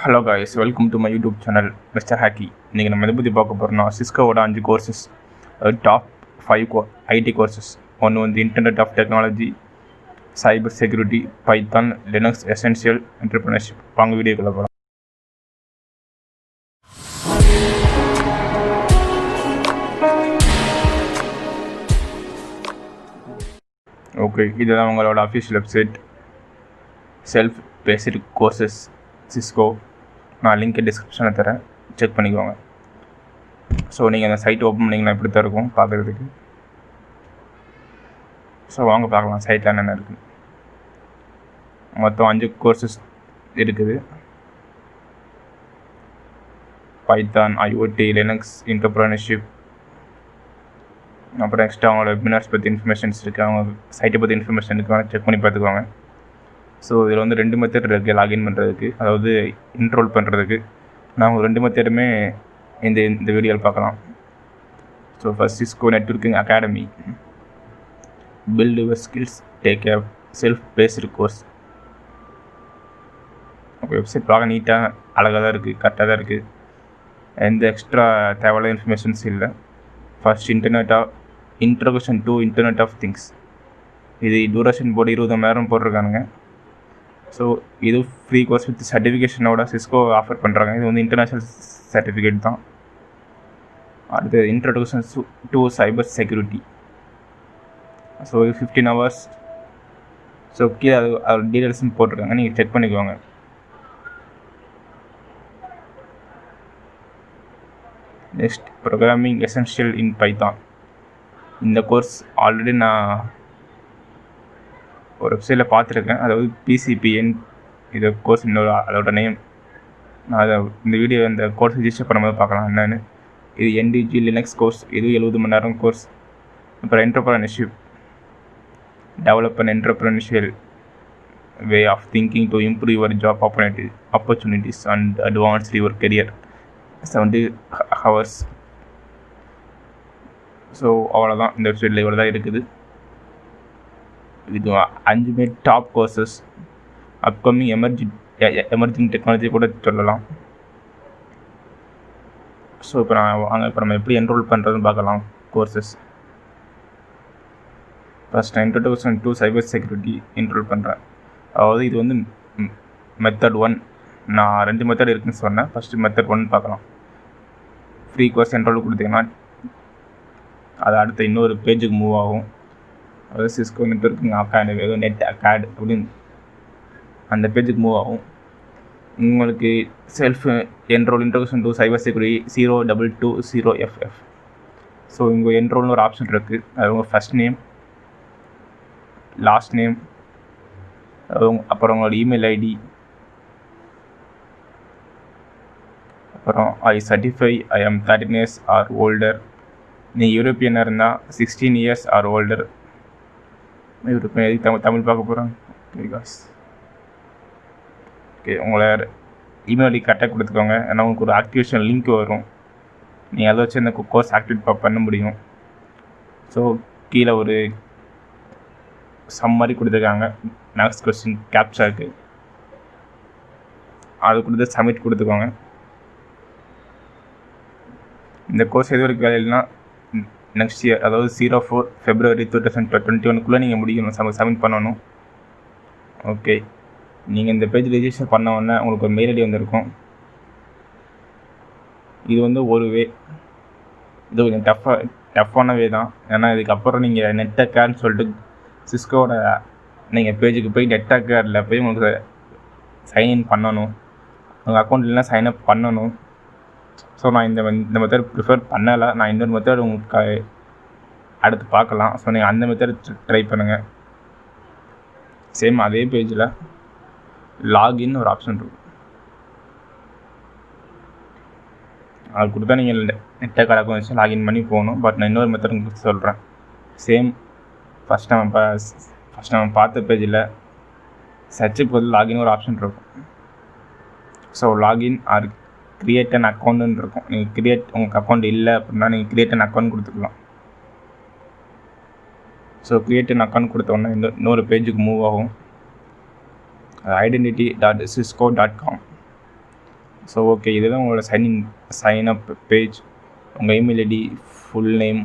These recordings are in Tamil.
Hello guys, welcome to my YouTube channel Mr.Hackyy. இன்றைக்கி நம்ம எதை பற்றி பார்க்க போகிறோம்னா சிஸ்கோவோட 5 கோர்சஸ், டாப் 5 ஐடி கோர்சஸ். ஒன்று வந்து internet of technology, cyber security, python, linux essential, entrepreneurship. வாங்க வீடியோக்குள்ள போகலாம். ஓகே, இதுதான் உங்களோட official website. Self paced courses Cisco. நான் லிங்க் டிஸ்கிரிப்ஷனில் தரேன், செக் பண்ணிக்கோங்க. ஸோ நீங்கள் அந்த சைட் ஓப்பன் பண்ணிங்கன்னா இப்படி தான் இருக்கும் பார்க்குறதுக்கு. ஸோ வாங்க பார்க்கலாம் சைட்டில் என்னென்ன இருக்குது. மொத்தம் 5 கோர்சஸ் இருக்குது. Python, IoT, Linux, entrepreneurship. அப்புறம் எக்ஸ்ட்ரா அவங்களோட வெபினார்ஸ் பற்றி இன்ஃபர்மேஷன்ஸ் இருக்குது, அவங்க சைட்டை பற்றி இன்ஃபர்மேஷன் இருக்குது, செக் பண்ணி பார்த்துக்குவாங்க. ஸோ இதில் வந்து 2 மெத்தட் இருக்குது லாகின் பண்ணுறதுக்கு, அதாவது என்ரோல் பண்ணுறதுக்கு. நாங்கள் 2 மெத்தடுமே இந்த வீடியோவில் பார்க்கலாம். So first Cisco networking academy. Build your skills, take a self paced course. Website பார்க்க நீட்டாக அழகாக தான் இருக்குது, கரெக்டாக தான் இருக்குது. எந்த எக்ஸ்ட்ரா தேவையான இன்ஃபர்மேஷன்ஸ் இல்லை. First introduction to internet of things. இது டூரேஷன் போர்டு 20 மணி நேரம் போட்டிருக்கானுங்க. ஸோ இது ஃப்ரீ கோர்ஸ் வித் சர்டிஃபிகேஷனோட சிஸ்கோ ஆஃபர் பண்ணுறாங்க. இது வந்து இன்டர்நேஷ்னல் சர்டிஃபிகேட் தான். அடுத்து introduction to cyber security. So இது 15 hours. ஸோ கீழே அது டீட்டெயில்ஸ்னு போட்டிருக்காங்க, நீங்கள் செக் பண்ணிக்குவாங்க. நெக்ஸ்ட் ப்ரோக்ராமிங் எசென்ஷியல் இன் பைத்தான். இந்த கோர்ஸ் ஆல்ரெடி நான் ஒரு வெப்சைட்டில் பார்த்துருக்கேன், அதாவது PCPN இது கோர்ஸ், இன்னொரு அதோட நேம். நான் அதை இந்த வீடியோ இந்த கோர்ஸ் ரிஜிஸ்டர் பண்ணும்போது பார்க்கலாம் என்னென்னு. இது NDG Linux கோர்ஸ், இது 70 மணி நேரம் கோர்ஸ். அப்புறம் entrepreneurship, develop and entrepreneurial way of thinking to improve your job opportunities and advance your career, 70 hours. So அவ்வளோதான், இந்த வெப்சைட்டில் இவ்வளோ தான் இருக்குது. இது 5 top courses. Upcoming emerging technology கூட சொல்லலாம். ஸோ இப்போ நம்ம எப்படி என்ரோல் பண்ணுறதுன்னு பார்க்கலாம். Courses first introduction to cyber security enrol பண்ணுறேன். அதாவது இது வந்து மெத்தட் 1. நான் 2 மெத்தட் இருக்குதுன்னு சொன்னேன். ஃபஸ்ட்டு மெத்தட் 1 பார்க்கலாம். ஃப்ரீ கோர்ஸ் என்ரோல் கொடுத்தீங்கன்னா அது அடுத்த இன்னொரு பேஜுக்கு மூவ் ஆகும். அதாவது Cisco networking academy, net acad அப்படின்னு அந்த பேஜுக்கு மூவ் ஆகும். உங்களுக்கு self enrol introduction to cyber security 0220FF. So இங்கே என்ரோல்னு ஒரு ஆப்ஷன் இருக்குது. அது உங்கள் ஃபஸ்ட் நேம், லாஸ்ட் நேம், அப்புறம் உங்களோட இமெயில் ஐடி, அப்புறம் ஐ சர்டிஃபை ஐ ஆம் 13 years ஆர் ஓல்டர். நீங்கள் யூரோப்பியனாக இருந்தால் 16 years ஆர் ஓல்டர். யூரோப்பியன் எதுக்கு தமிழ் பார்க்க போகிறோம். ஓகே காஸ், ஓகே உங்களை இமெயில் ஐடி கரெக்டாக கொடுத்துக்கோங்க. ஏன்னா உங்களுக்கு ஒரு ஆக்டிவேஷன் லிங்க் வரும், நீங்கள் அதை வச்சு இந்த கோர்ஸ் ஆக்டிவேட் பண்ண முடியும். ஸோ கீழே ஒரு சம்மரி கொடுத்துருக்காங்க, நெக்ஸ்ட் கொஸ்டின் கேப்சாக்கு, அது கொடுத்து சப்மிட் கொடுத்துக்கோங்க. இந்த கோர்ஸ் எது வரைக்கும் வேலையில்னா நெக்ஸ்ட் இயர், அதாவது 04 February 2021 நீங்கள் முடிக்கணும், சப்மிட் பண்ணணும். ஓகே, நீங்கள் இந்த பேஜ் ரெஜிஸ்டர் பண்ண உடனே உங்களுக்கு ஒரு மெயில் ஐடி வந்திருக்கும். இது வந்து ஒரு வே, இது கொஞ்சம் டஃப்பான வே தான். ஏன்னா இதுக்கப்புறம் நீங்கள் நெட்டக்கேர்னு சொல்லிட்டு சிஸ்கோட நீங்கள் பேஜுக்கு போய் நெட்டக்கேரில் போய் உங்களுக்கு சைன்இன் பண்ணணும், உங்கள் அக்கௌண்ட் இல்லைனா சைன்அப் பண்ணணும். ஸோ நான் இந்த மெத்தட் ப்ரிஃபர் பண்ணலை. நான் இன்னொரு மெத்தட் உங்களுக்கு அடுத்து பார்க்கலாம். ஸோ நீங்கள் அந்த மெத்தட் ட்ரை பண்ணுங்கள். சேம் அதே பேஜில் லாகின் ஒரு ஆப்ஷன் இருக்கும், அது கொடுத்தா நீங்கள் நெட்டை கணக்கு வச்சு லாகின் பண்ணி போகணும். பட் நான் இன்னொரு மெத்தட் உங்களுக்கு சொல்கிறேன். சேம் ஃபஸ்ட் நம்ம பார்த்த பேஜில் சர்ச்சுக்கு பதில் லாகின் ஒரு ஆப்ஷன் இருக்கும். So login or create an அக்கௌண்ட்டுன்னு இருக்கும். நீங்கள் உங்களுக்கு அக்கௌண்ட் இல்லை அப்படின்னா நீங்கள் கிரியேட் அன் அக்கௌண்ட் கொடுத்துக்கலாம். ஸோ கிரியேட் அன் அக்கௌண்ட் கொடுத்தோன்னே இன்னொரு பேஜுக்கு மூவ் ஆகும். identity.cisco.com. ஸோ ஓகே, இதுதான் உங்களோட சைன்அப் பேஜ். உங்கள் email ID, full name,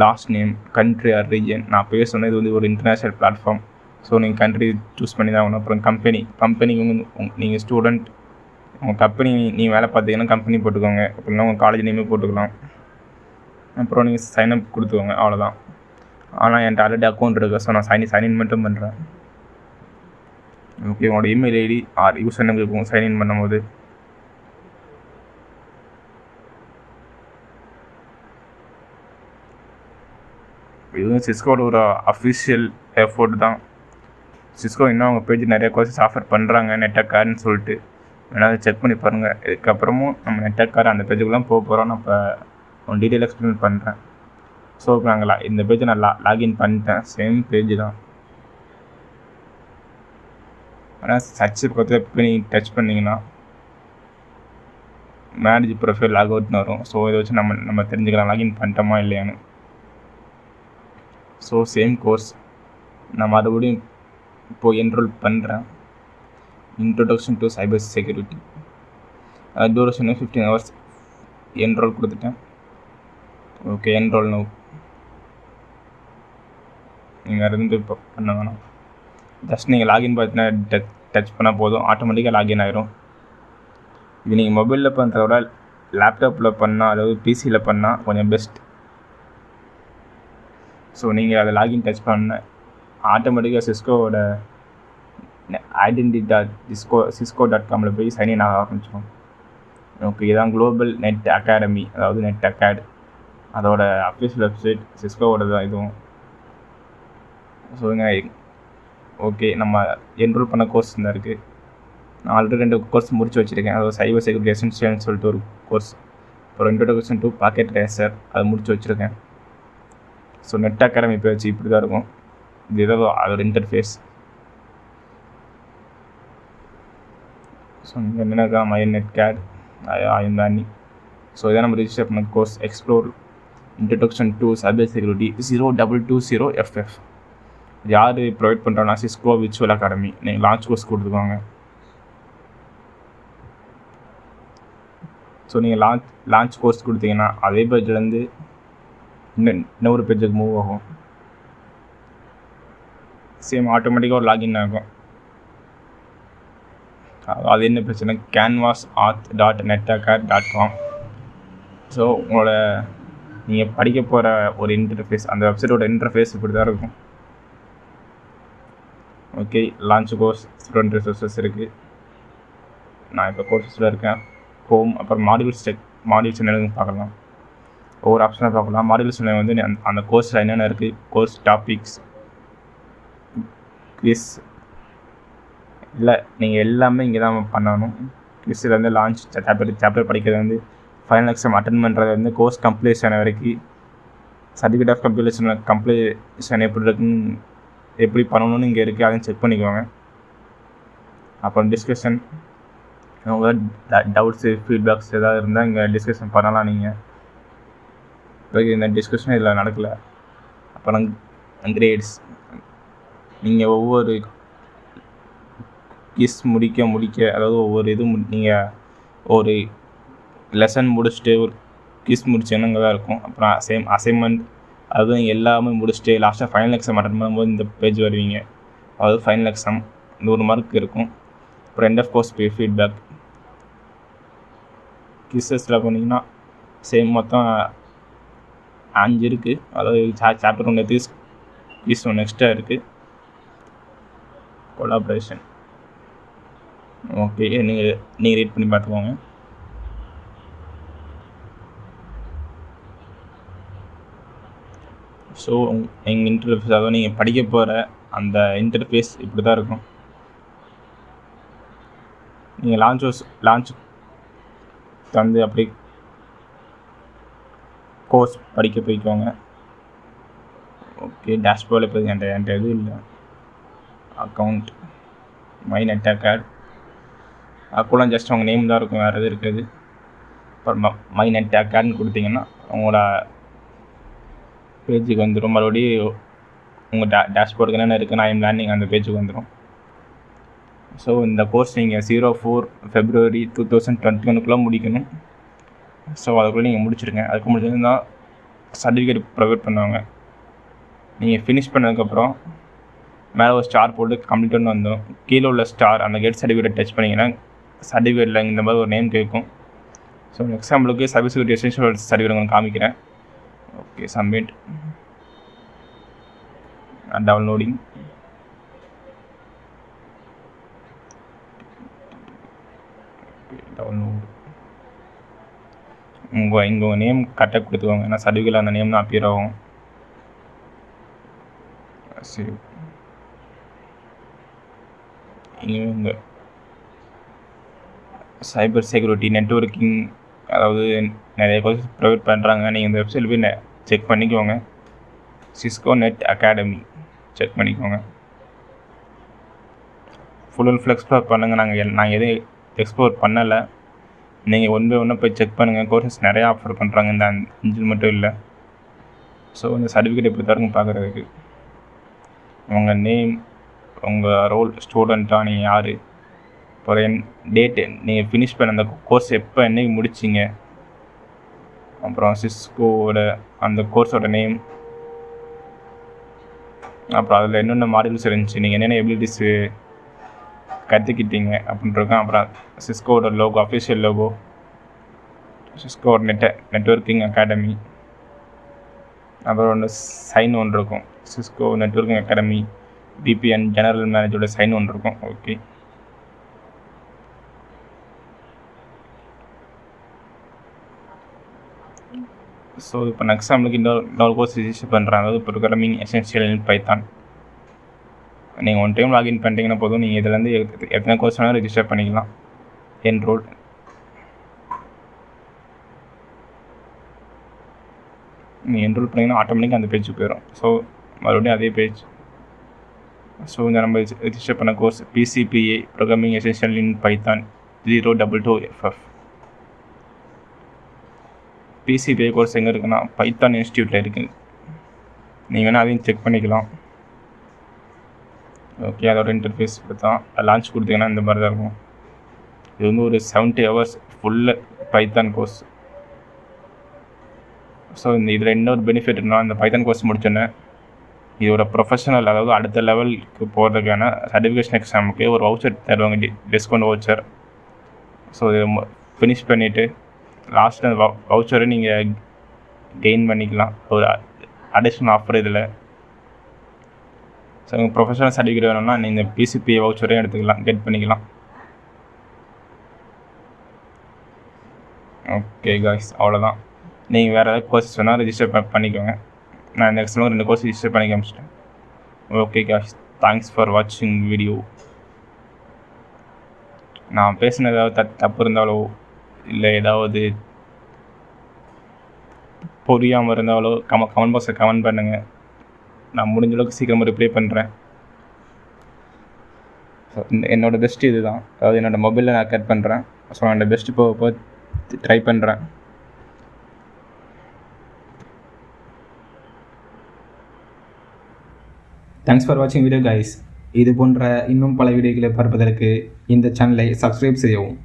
last name, country or region. நான் பேச சொன்னது வந்து ஒரு இன்டர்நேஷ்னல் பிளாட்ஃபார்ம். ஸோ நீங்கள் கண்ட்ரி சூஸ் பண்ணி தான் ஆகணும். அப்புறம் கம்பெனிக்கு வந்து நீங்கள் ஸ்டூடெண்ட், உங்கள் கம்பெனி நீங்கள் வேலை பார்த்தீங்கன்னா கம்பெனி போட்டுக்கோங்க. அப்படின்னா உங்கள் காலேஜ் நேமே போட்டுக்கலாம். அப்புறம் நீங்கள் சைன்அப் கொடுத்துக்கோங்க, அவ்வளோதான். ஆனால் என்கிட்ட ஆல்ரெடி அக்கௌண்ட் இருக்குது, ஸோ நான் சைன்இன் மட்டும் பண்ணுறேன். ஓகே, உங்களோட email ID or user name இருக்கும் சைன்இன் பண்ணும்போது. இது வந்து சிஸ்கோட ஒரு அஃபிஷியல் எஃபோர்ட் தான். சிஸ்கோ இன்னும் அவங்க பேஜ் நிறைய கோர்சஸ் ஆஃபர் பண்ணுறாங்க, நெட்டக்கார்னு சொல்லிட்டு. வேணால் அதை செக் பண்ணி பாருங்கள். இதுக்கப்புறமும் நம்ம நெட்டக்கார் அந்த பேஜுக்குலாம் போக போகிறோம். நான் இப்போ டீட்டெயில் எக்ஸ்பிளைன் பண்ணுறேன். ஸோ இப்போ நாங்கள் இந்த பேஜை நான் லாகின் பண்ணிட்டேன். சேம் பேஜ் தான். ஆனால் சர்ச் பக்கத்தில் போய் நீங்கள் டச் பண்ணிங்கன்னா மேனேஜ் ப்ரொஃபைல் லாக் அவுட்னு வரும். ஸோ இதை வச்சு நம்ம தெரிஞ்சுக்கலாம் லாகின் பண்ணிட்டோமா இல்லையான்னு. ஸோ சேம் கோர்ஸ் நான் மறுபடியும் இப்போது என்ரோல் பண்ணுறேன். Introduction to cyber security. Duration 15 hours. Enrol கொடுத்துட்டேன். Okay, enrol no. நீங்கள் இருந்து இப்போ பண்ண வேணாம். ஜஸ்ட் நீங்கள் லாகின் பார்த்தீங்கன்னா டச் பண்ணால் போதும், ஆட்டோமேட்டிக்காக லாகின் ஆகிரும். இது நீங்கள் மொபைலில் பண்ணுறத விட லேப்டாப்பில் பண்ணால், அதாவது பிசியில் பண்ணால் கொஞ்சம் பெஸ்ட். ஸோ நீங்கள் அதை லாகின் டச் பண்ண ஆட்டோமேட்டிக்காக சிஸ்கோவோட identity.cisco.comல போய் சைன்இன் ஆக ஆரம்பிச்சிடும். ஓகே, இதான் குளோபல் நெட் அகாடமி, அதாவது நெட் அகாட், அதோட அஃபிஷியல் வெப்சைட், சிஸ்கோவோட தான் இதுவும். ஸோங்க ஓகே, நம்ம என்ரோல் பண்ண கோர்ஸ் தான் இருக்குது. நான் ஆல்ரெடி 2 கோர்ஸ் முடிச்சு வச்சுருக்கேன். அதாவது சைபர் செக்யூரிட்டி எசென்ஷியல்னு சொல்லிட்டு ஒரு கோர்ஸ், அப்புறம் இன்ட்ரோடக்ஷன் டு பாக்கெட் ரேசர், அதை முடிச்சு வச்சுருக்கேன். ஸோ நெட் அகாடமி பேஜ் இப்படி தான் இருக்கும். இது ஏதாவது அதோட இன்டர்ஃபேஸ். ஸோ இங்கே என்னென்ன இருக்கா, my net cat, I'm learning. So இதை நம்ம ரிஜிஸ்டர் பண்ண course explore introduction to cyber security 0220FF. யார் ப்ரொவைட் பண்ணுறோன்னா சிஸ்கோ விர்ச்சுவல் அகாடமி. நீங்கள் லான்ச் கோர்ஸ் கொடுத்துக்கோங்க. ஸோ நீங்கள் லான்ச் கோர்ஸ் கொடுத்தீங்கன்னா அதே பேஜ்லேருந்து இன்னொரு பேஜுக்கு மூவ் ஆகும். சேம் ஆட்டோமேட்டிக்காக ஒரு லாகின் ஆகும். அது என்ன பிரச்சனை, canvas.auth.netacad.com. ஸோ உங்களோட நீங்கள் படிக்க போகிற ஒரு இன்டர்ஃபேஸ், அந்த வெப்சைட்டோட இன்டர்ஃபேஸ் இப்படி தான் இருக்கும். Okay, launch course, student resources இருக்குது. நான் இப்போ கோர்ஸஸில் இருக்கேன். ஹோம், அப்புறம் மாடியூல்ஸ் என்னென்னு பார்க்கலாம். ஒவ்வொரு ஆப்ஷனாக பார்க்கலாம். மாடியூல்ஸ் வந்து அந்த கோர்ஸில் என்னென்ன இருக்குது, கோர்ஸ் டாபிக்ஸ், குவிஸ், இல்லை நீங்கள் எல்லாமே இங்கே தான் பண்ணணும். குவிஸில் வந்து லான்ச் சாப்டர் படிக்கிறது வந்து ஃபைனல் எக்ஸாம் அட்டன் பண்ணுறது வந்து கோர்ஸ் கம்ப்ளீஷன் வரைக்கும், சர்டிஃபிகேட் ஆஃப் கம்ப்ளீஷன் எப்படி பண்ணணும்னு இங்கே இருக்குது, அதையும் செக் பண்ணிக்கோங்க. அப்புறம் டிஸ்கஷன், உங்கள் டவுட்ஸு ஃபீட்பேக்ஸ் ஏதாவது இருந்தால் இங்கே டிஸ்கஷன் பண்ணலாம். நீங்கள் இந்த டிஸ்கஷன் இதில் நடக்கலை. அப்புறம் கிரேட்ஸ், நீங்கள் ஒவ்வொரு கிஸ் முடிக்க அதாவது ஒவ்வொரு இதுவும் நீங்கள் ஒரு லெசன் முடிச்சுட்டு ஒரு கிஸ் முடிச்சேன்னு இங்கே தான் இருக்கும். அப்புறம் அசைன்மெண்ட், அதுவும் எல்லாமே முடிச்சுட்டு லாஸ்ட்டாக ஃபைனல் எக்ஸாம் அட்டன் பண்ணும்போது இந்த பேஜ் வருவீங்க. அதாவது ஃபைனல் எக்ஸாம் 100 மார்க் இருக்கும். அப்புறம் எண்ட் ஆஃப் கோர்ஸ் ஃபீட்பேக். கிஸ்ஸஸில் போனீங்கன்னா சேம் மொத்தம் 5 இருக்குது. அதாவது சாப்டர் 1 இருக்குது, கிஸ் 1 எக்ஸ்ட்ரா இருக்குது. கொலாபரேஷன், ஓகே, நீங்கள் ரீட் பண்ணி பார்த்துக்கோங்க. ஸோ எங்கள் இன்டர்ஃபேஸ், அதாவது நீங்கள் படிக்க போகிற அந்த இன்டர்ஃபேஸ் இப்படி தான் இருக்கும். நீங்கள் லான்ச் வந்து அப்படி கோர்ஸ் படிக்க போய்க்கோங்க. ஓகே, டேஷ்போர்டில் இப்போ என்கிட்ட எதுவும் இல்லை. Account, my net Aagaard, account just உங்கள் நேம் தான் இருக்கும், வேறு எதுவும் இருக்காது. அப்புறம் மை நெட் அகாட்னு கொடுத்தீங்கன்னா உங்களோட பேஜுக்கு வந்துடும். மறுபடியும் உங்கள் டேஷ்போர்டுக்கு என்னென்ன இருக்குன்னா ஐஎம் லேர்னிங் அந்த பேஜுக்கு வந்துடும். ஸோ இந்த கோர்ஸ் நீங்கள் 04 February 2021 முடிக்கணும். ஸோ அதுக்குள்ளே நீங்கள் முடிச்சிருங்க. அதுக்கு முடிச்சதுன்னா சர்டிஃபிகேட் ப்ரொவைட் பண்ணுவாங்க. நீங்கள் ஃபினிஷ் பண்ணதுக்கப்புறம் மேலே ஒரு ஸ்டார் போட்டு கம்ப்ளீட்னு வந்துடும். கீழே உள்ள ஸ்டார் அந்த கெட் சர்டிஃபிகேட் டச் பண்ணிங்கன்னா சர்டிஃபிகேட்டில் இந்த மாதிரி ஒரு நேம் கேட்கும். ஸோ எக்ஸாம்பிளுக்கு CyberSecurity எசென்ஷியல் சர்டிஃபிகேட் உங்களுக்கு காமிக்கிறேன். Okay, submit, downloading. டவுன்லோட். உங்கள் நேம் கரெக்டாக கொடுத்துக்கோங்க. ஏன்னா சர்டிஃபிகேட்டில் அந்த நேம் தான் அப்பியர் ஆகும். சரி, இங்கே சைபர் செக்யூரிட்டி நெட்வொர்க்கிங், அதாவது நிறைய கோர்ஸ் ப்ரொவைட் பண்ணுறாங்க. நீங்கள் இந்த வெப்சைட் போய் செக் பண்ணிக்கோங்க. சிஸ்கோ நெட் அகாடமி செக் பண்ணிக்கோங்க. ஃபுல் அண்ட் ஃபுல் எக்ஸ்ப்ளோர் பண்ணுங்கள். நாங்கள் எதுவும் எக்ஸ்ப்ளோர் பண்ணலை. நீங்கள் ஒன் பை ஒன்னாக போய் செக் பண்ணுங்கள். கோர்சஸ் நிறையா ஆஃபர் பண்ணுறாங்க, இந்த 5 மட்டும் இல்லை. ஸோ இந்த சர்டிஃபிகேட் எப்படி தருங்க பார்க்குறதுக்கு உங்கள் நேம், உங்கள் ரோல், ஸ்டூடெண்ட்டாக நீங்கள் யார், அப்புறம் டேட்டு, நீங்கள் ஃபினிஷ் பண்ண அந்த கோர்ஸ் எப்போ என்னைக்கு முடிச்சிங்க, அப்புறம் சிஸ்கோவோட அந்த கோர்ஸோட நேம், அப்புறம் அதில் என்னென்ன மாடியூல்ஸ் இருந்துச்சு, நீங்கள் என்னென்ன எபிலிட்டிஸு கற்றுக்கிட்டீங்க அப்படின்ட்டுருக்கோம். அப்புறம் சிஸ்கோவோட லோகோ, அஃபிஷியல் லோகோ, சிஸ்கோவோட நெட்வொர்க்கிங் அகாடமி, அப்புறம் ஒன்று சைன் ஒன்று இருக்கும், Cisco networking academy PBN general மேனேஜரோட சைன் ஒன்று இருக்கும். ஓகே, ஸோ இப்போ நான் எக்ஸாம்பிளுக்கு இன்னொரு கோர்ஸ் ரிஜிஸ்டர் பண்ணுறேன். அதாவது ப்ரோக்ராமிங் எசென்ஷியல் இன் பைத்தான். நீங்கள் ஒன் டைம் லாகின் பண்ணிட்டீங்கன்னா போதும், நீங்கள் இதுலேருந்து எத்தனை கோர்ஸ் வேணாலும் ரிஜிஸ்டர் பண்ணிக்கலாம். என்ரோல், நீங்கள் என்ரோல் பண்ணிங்கன்னா ஆட்டோமேட்டிக்காக அந்த பேஜுக்கு போயிடும். ஸோ மறுபடியும் அதே பேஜ். ஸோ இந்த நம்ம ரிஜிஸ்டர் பண்ண கோர்ஸ் PCPA ப்ரோக்ராமிங் எசென்ஷியல் இன் பைத்தான் 022FF. PCPA கோர்ஸ் எங்கே இருக்குன்னா பைத்தான் இன்ஸ்டியூட்டில் இருக்குது. நீங்கள் வேணால் அதையும் செக் பண்ணிக்கலாம். ஓகே, அதோட இன்டர்ஃபேஸ் தான் லான்ச் கொடுத்தீங்கன்னா இந்த மாதிரி தான் இருக்கும். இது வந்து ஒரு 70 hours full Python course. So இதில் இன்னொரு பெனிஃபிட் இருந்தால் இந்த பைத்தான் கோர்ஸ் முடிச்சோன்னே இதோட ப்ரொஃபஷனல், அதாவது அடுத்த லெவலுக்கு போகிறதுக்கான சர்டிஃபிகேஷன் எக்ஸாமுக்கு ஒரு வவுச்சர் தருவாங்க, டிஸ்கவுண்ட் வவுச்சர். ஸோ இதை ஃபினிஷ் பண்ணிவிட்டு லாஸ்ட் அந்த வவுச்சரை நீங்கள் கெயின் பண்ணிக்கலாம். ஒரு அடிஷ்னல் ஆஃபர் இதில். ஸோ உங்கள் ப்ரொஃபஷனல் சர்டிஃபிகேட் வேணும்னா நீங்கள் PCPA வவுச்சரையும் எடுத்துக்கலாம், கெட் பண்ணிக்கலாம். ஓகே காய்ஸ், அவ்வளோதான். நீங்கள் வேறு ஏதாவது கோர்சஸ் வேணால் ரிஜிஸ்டர் பண்ணிக்கோங்க. நான் இந்த எக்ஸாம்பிள் 2 கோர்ஸ் ரிஜிஸ்டர் பண்ணி காமிச்சிட்டேன். ஓகே காய்ஸ், தேங்க்ஸ் ஃபார் வாட்சிங் வீடியோ. நான் பேசின ஏதாவது தப்பு இருந்தாலோ இல்லை ஏதாவது புரியாமல் இருந்தாலோ கமெண்ட் பாக்ஸில் கமெண்ட் பண்ணுங்கள். நான் முடிஞ்ச அளவுக்கு சீக்கிரமாக ரிப்ளை பண்ணுறேன். என்னோடய பெஸ்ட்டு இது தான். அதாவது என்னோடய மொபைலில் நான் கட் பண்ணுறேன். ஸோ என்னோட பெஸ்ட்டு இப்போ ட்ரை பண்ணுறேன். தேங்க்ஸ் ஃபார் வாட்சிங் வீடியோ கைஸ். இது போன்ற இன்னும் பல வீடியோக்களை பார்ப்பதற்கு இந்த சேனலை சப்ஸ்கிரைப் செய்யவும்.